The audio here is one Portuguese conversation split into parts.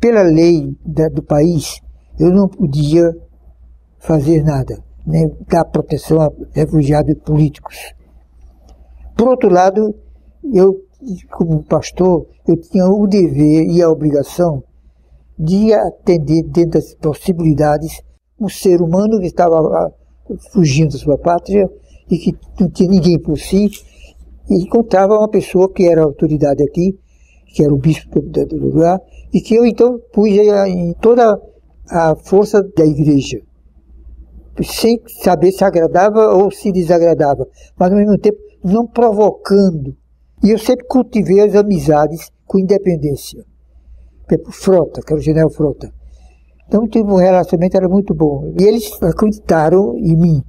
pela lei do país, eu não podia fazer nada, nem dar proteção a refugiados políticos. Por outro lado, eu, como pastor, eu tinha o dever e a obrigação de atender, dentro das possibilidades, um ser humano que estava fugindo da sua pátria e que não tinha ninguém por si, e encontrava uma pessoa que era autoridade aqui, que era o bispo do lugar, e que eu então pus em toda a força da igreja, sem saber se agradava ou se desagradava, mas ao mesmo tempo não provocando. E eu sempre cultivei as amizades com independência. Frota, que era o general Frota. Então o relacionamento era muito bom. E eles acreditaram em mim.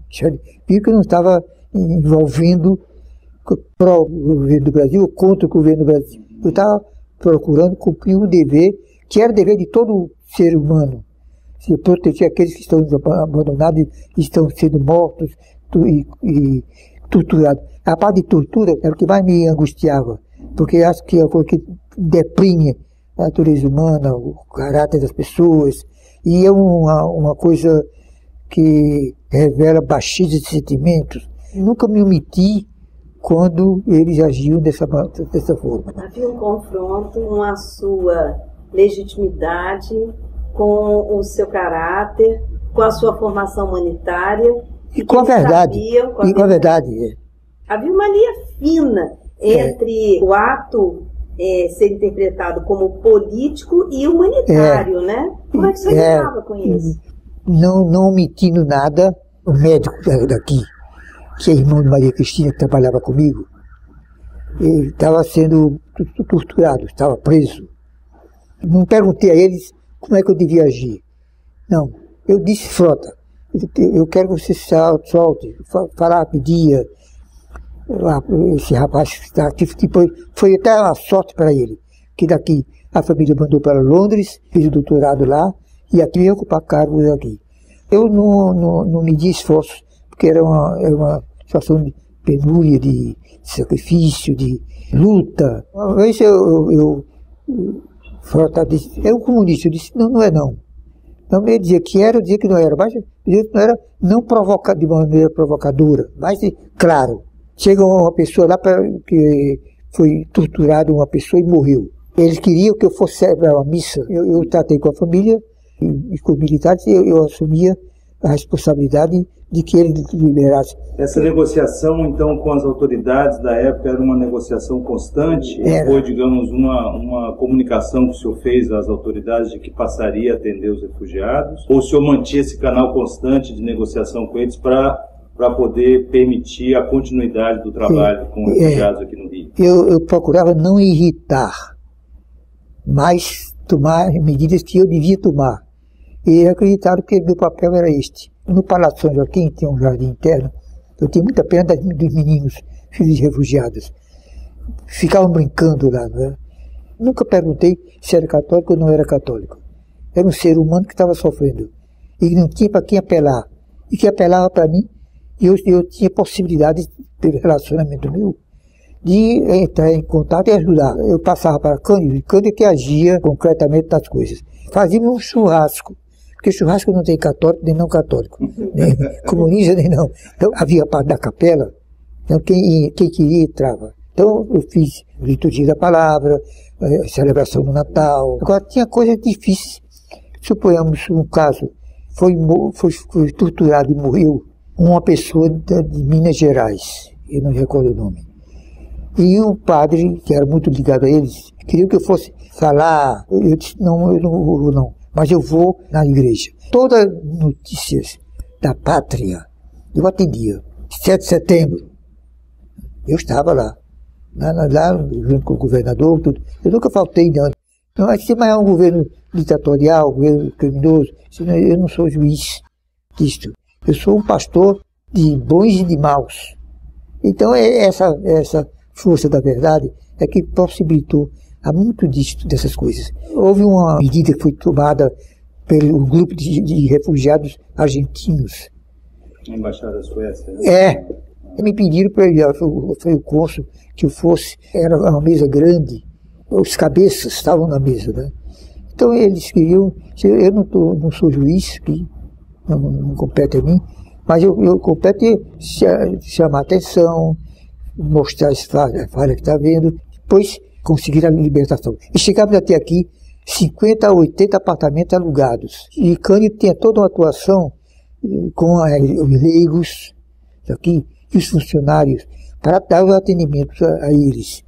Viram que eu não estava envolvendo pró governo do Brasil ou contra o governo do Brasil. Eu estava procurando cumprir um dever, que era o dever de todo ser humano. Se proteger aqueles que estão abandonados e estão sendo mortos e torturados. A parte de tortura era o que mais me angustiava, porque acho que é a coisa que deprime a natureza humana, o caráter das pessoas, e é uma coisa que revela baixeza de sentimentos. Nunca me omiti quando eles agiam dessa forma. Havia um confronto com a sua legitimidade, com o seu caráter, com a sua formação humanitária. E com a verdade. E com a verdade. Havia uma linha fina entre o ato ser interpretado como político e humanitário, né? Como é que você lidava com isso? Não omitindo nada. O médico daqui, que é irmão de Maria Cristina, que trabalhava comigo, ele estava sendo torturado, estava preso. Não perguntei a eles como é que eu devia agir. Não, eu disse: Frota, eu quero que você solte, falar, pedia. Esse rapaz está aqui, foi até uma sorte para ele, que daqui a família mandou para Londres, fez o doutorado lá, e aqui ia ocupar cargos aqui. Eu não medi esforços, porque era uma situação de penúria, de sacrifício, de luta. Uma vez Frota disse: é um comunista. Eu disse: não é não. Não me dizia que era, eu dizia que não era, mas eu dizia que não era, não provocar de maneira provocadora, mas claro. Chega uma pessoa lá que foi torturada, uma pessoa, e morreu. Eles queriam que eu fosse celebrar uma missa. Eu tratei com a família e com os militares, e eu assumia a responsabilidade de que eles liberassem. Essa negociação, então, com as autoridades da época era uma negociação constante? Era. Ou foi, digamos, uma comunicação que o senhor fez às autoridades de que passaria a atender os refugiados? Ou o senhor mantinha esse canal constante de negociação com eles para poder permitir a continuidade do trabalho com os refugiados aqui no Rio? Eu procurava não irritar, mas tomar medidas que eu devia tomar. E acreditaram que meu papel era este. No Palácio São Joaquim tinha um jardim interno. Eu tinha muita pena dos meninos, filhos de refugiados. Ficavam brincando lá, não é? Nunca perguntei se era católico ou não era católico. Era um ser humano que estava sofrendo. E não tinha para quem apelar. E que apelava para mim, e eu tinha possibilidade, pelo relacionamento meu, de entrar em contato e ajudar. Eu passava para Cândido que agia concretamente nas coisas. Fazíamos um churrasco, porque churrasco não tem católico nem não católico, nem comunista nem não. Então havia a parte da capela, então quem queria entrava. Então eu fiz liturgia da palavra, celebração do Natal. Agora tinha coisas difíceis. Suponhamos um caso, foi torturado e morreu uma pessoa de Minas Gerais, eu não recordo o nome. E o padre, que era muito ligado a eles, queria que eu fosse falar. Eu disse: não, eu não vou não, mas eu vou na igreja. Todas as notícias da pátria eu atendia. 7 de setembro, eu estava lá junto com o governador, tudo. Eu nunca faltei não. Mas se mais é um governo ditatorial, um governo criminoso, eu não sou juiz disto. Eu sou um pastor de bons e de maus. Então essa força da verdade é que possibilitou a muito dessas coisas. Houve uma medida que foi tomada pelo grupo de refugiados argentinos. A Embaixada da Suécia, né? Me pediram para ir, foi o cônsul que eu fosse. Era uma mesa grande, os cabeças estavam na mesa, né? Então eles queriam, eu não sou juiz, que não compete a mim, mas eu compete chamar a atenção, mostrar as falhas que está vendo, depois conseguir a libertação. E chegamos até aqui, 50 a 80 apartamentos alugados. E Cândido tinha toda uma atuação com os leigos aqui, e os funcionários, para dar os atendimentos a eles.